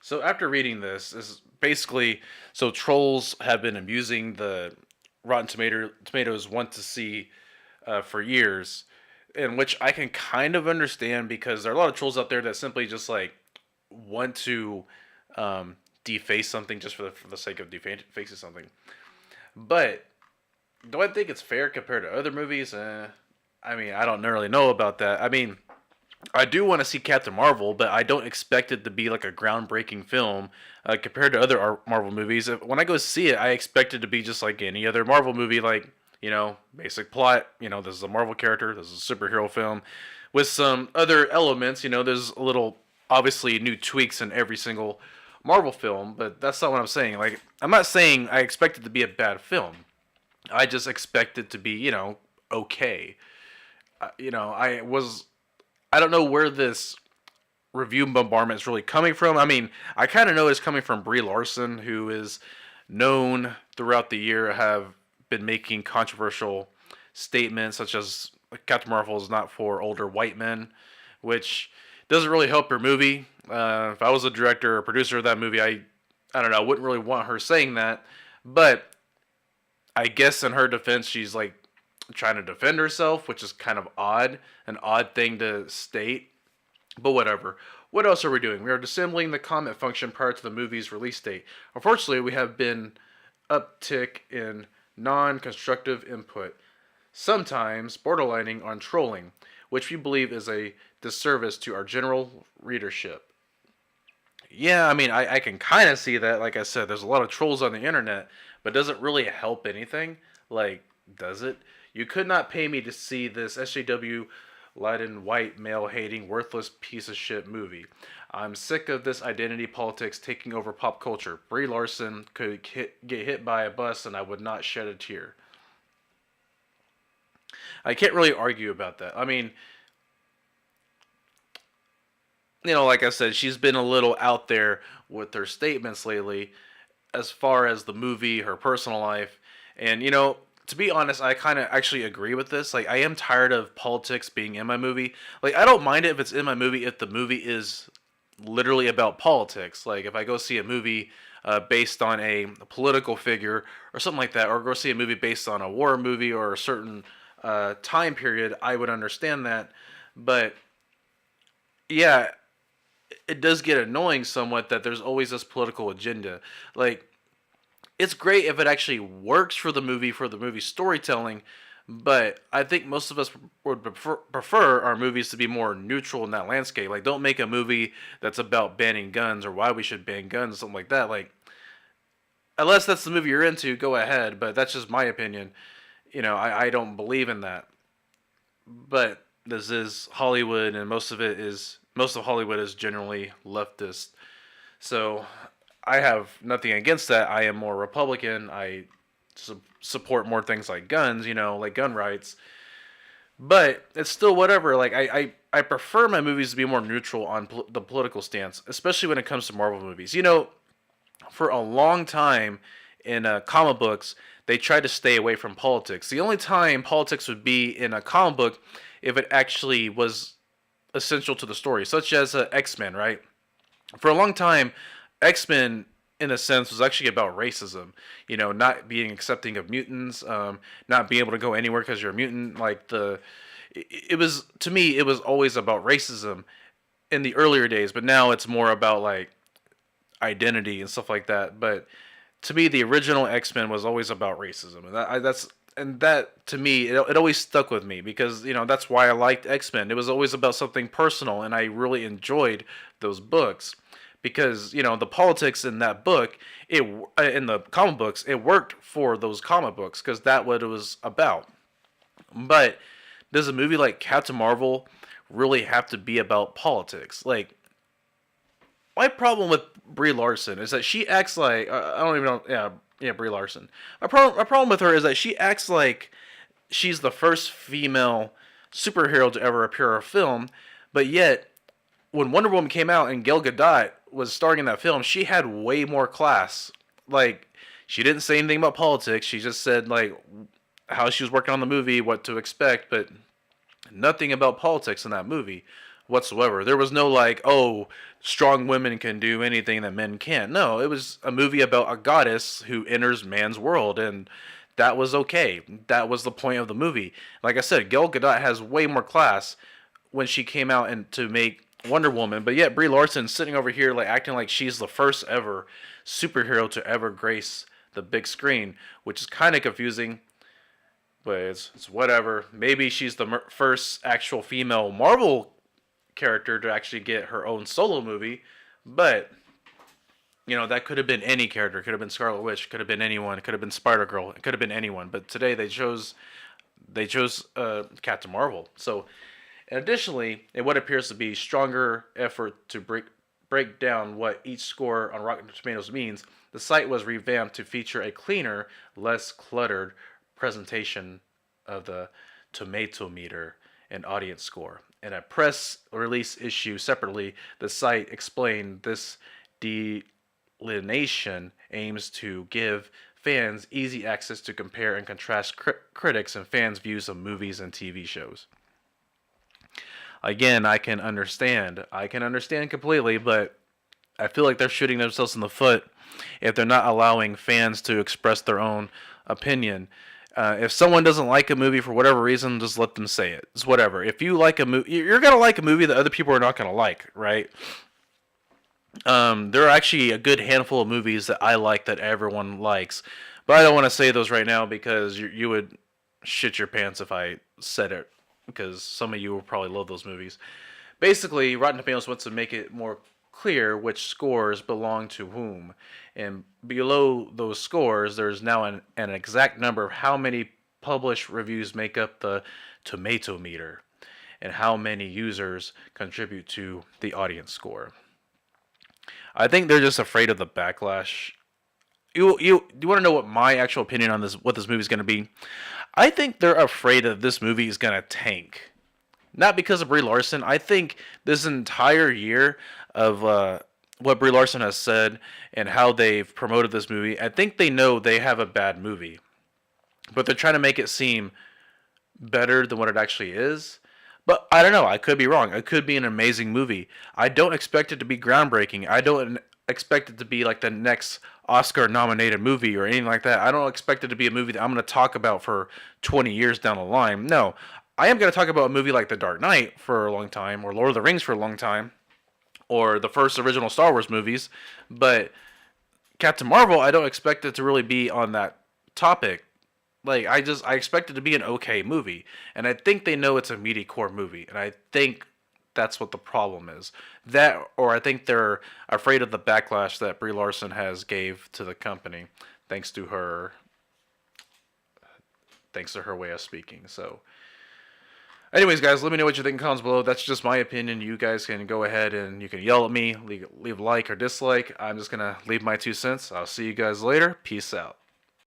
So after reading this, is basically so trolls have been abusing the Tomatoes want to see for years, in which I can kind of understand because there are a lot of trolls out there that simply just like want to deface something just for the sake of defacing something. But do I think it's fair compared to other movies? I mean, I don't really know about that. I mean, I do want to see Captain Marvel, but I don't expect it to be like a groundbreaking film compared to other Marvel movies. When I go see it, I expect it to be just like any other Marvel movie, like, basic plot. This is a Marvel character, this is a superhero film with some other elements. There's a little, obviously, new tweaks in every single Marvel film, but that's not what I'm saying. Like, I'm not saying I expect it to be a bad film. I just expect it to be, okay. I don't know where this review bombardment is really coming from. I mean, I kind of know it's coming from Brie Larson, who is known throughout the year have been making controversial statements such as Captain Marvel is not for older white men, which doesn't really help her movie. If I was a director or producer of that movie, I don't know, I wouldn't really want her saying that. But I guess in her defense, she's like trying to defend herself, which is kind of an odd thing to state. But whatever. What else are we doing? We are disassembling the comment function prior to the movie's release date. Unfortunately, we have been uptick in non-constructive input, sometimes borderlining on trolling, which we believe is a disservice to our general readership. Yeah, I mean, I can kind of see that. Like I said, there's a lot of trolls on the internet, but does it really help anything? Like, does it? You could not pay me to see this SJW Leiden white male hating worthless piece of shit movie. I'm sick of this identity politics taking over pop culture. Brie Larson could get hit by a bus and I would not shed a tear. I can't really argue about that. I mean, like I said, she's been a little out there with her statements lately as far as the movie, her personal life. And, to be honest, I kind of actually agree with this. Like, I am tired of politics being in my movie. Like, I don't mind it if it's in my movie if the movie is literally about politics. Like, if I go see a movie based on a political figure or something like that, or go see a movie based on a war movie or a certain time period, I would understand that. But, yeah, it does get annoying somewhat that there's always this political agenda. Like, it's great if it actually works for the movie storytelling, but I think most of us would prefer our movies to be more neutral in that landscape. Like, don't make a movie that's about banning guns or why we should ban guns, something like that. Like, unless that's the movie you're into, go ahead, but that's just my opinion. I don't believe in that. But this is Hollywood, and most of Hollywood is generally leftist. So I have nothing against that. I am more Republican. I support more things like guns, like gun rights. But it's still whatever. Like, I prefer my movies to be more neutral on the political stance, especially when it comes to Marvel movies. For a long time in comic books, they tried to stay away from politics. The only time politics would be in a comic book if it actually was essential to the story, such as X-Men, right? For a long time, X-Men, in a sense, was actually about racism. Not being accepting of mutants, not being able to go anywhere because you're a mutant. It was, to me, it was always about racism in the earlier days, but now it's more about like identity and stuff like that. But to me, the original X-Men was always about racism, and that to me, it always stuck with me because that's why I liked X-Men. It was always about something personal, and I really enjoyed those books because the politics in that book, in the comic books, it worked for those comic books because that's what it was about. But does a movie like Captain Marvel really have to be about politics? Like, my problem with Brie Larson is that she acts like I don't even know. Yeah, Brie Larson. My problem with her is that she acts like she's the first female superhero to ever appear in a film, but yet when Wonder Woman came out and Gal Gadot was starring in that film, she had way more class. Like, she didn't say anything about politics. She just said like how she was working on the movie, what to expect, but nothing about politics in that movie. whatsoever. There was no like, oh, strong women can do anything that men can't. No, it was a movie about a goddess who enters man's world, and that was okay. That was the point of the movie. Like I said, Gal Gadot has way more class when she came out and to make Wonder Woman, but yet Brie Larson sitting over here like acting like she's the first ever superhero to ever grace the big screen, which is kind of confusing. But it's whatever. Maybe she's the first actual female Marvel character to actually get her own solo movie, but that could have been any character. It could have been Scarlet Witch. Could have been anyone. It could have been Spider Girl. It could have been anyone. But today they chose Captain Marvel. So, and additionally, in what appears to be stronger effort to break down what each score on Rotten Tomatoes means, the site was revamped to feature a cleaner, less cluttered presentation of the tomato meter and audience score. In a press release issue separately, the site explained this delineation aims to give fans easy access to compare and contrast critics and fans' views of movies and TV shows. Again, I can understand. I can understand completely, but I feel like they're shooting themselves in the foot if they're not allowing fans to express their own opinion. If someone doesn't like a movie for whatever reason, just let them say it. It's whatever. If you like a movie, you're gonna like a movie that other people are not gonna like, right? There are actually a good handful of movies that I like that everyone likes, but I don't want to say those right now because you would shit your pants if I said it, because some of you will probably love those movies. Basically, Rotten Tomatoes wants to make it more clear which scores belong to whom. And below those scores, there's now an exact number of how many published reviews make up the tomato meter and how many users contribute to the audience score. I think they're just afraid of the backlash. You want to know what my actual opinion on this, what this movie is going to be? I think they're afraid that this movie is going to tank. Not because of Brie Larson. I think this entire year of what Brie Larson has said and how they've promoted this movie, I think they know they have a bad movie. But they're trying to make it seem better than what it actually is. But I don't know. I could be wrong. It could be an amazing movie. I don't expect it to be groundbreaking. I don't expect it to be like the next Oscar-nominated movie or anything like that. I don't expect it to be a movie that I'm going to talk about for 20 years down the line. No. I am going to talk about a movie like The Dark Knight for a long time, or Lord of the Rings for a long time, or the first original Star Wars movies. But Captain Marvel, I don't expect it to really be on that topic. Like, I expect it to be an okay movie. And I think they know it's a meaty-core movie. And I think that's what the problem is. That, or I think they're afraid of the backlash that Brie Larson has gave to the company, thanks to her way of speaking. So, anyways, guys, let me know what you think in the comments below. That's just my opinion. You guys can go ahead and you can yell at me, leave a like or dislike. I'm just going to leave my 2 cents. I'll see you guys later. Peace out.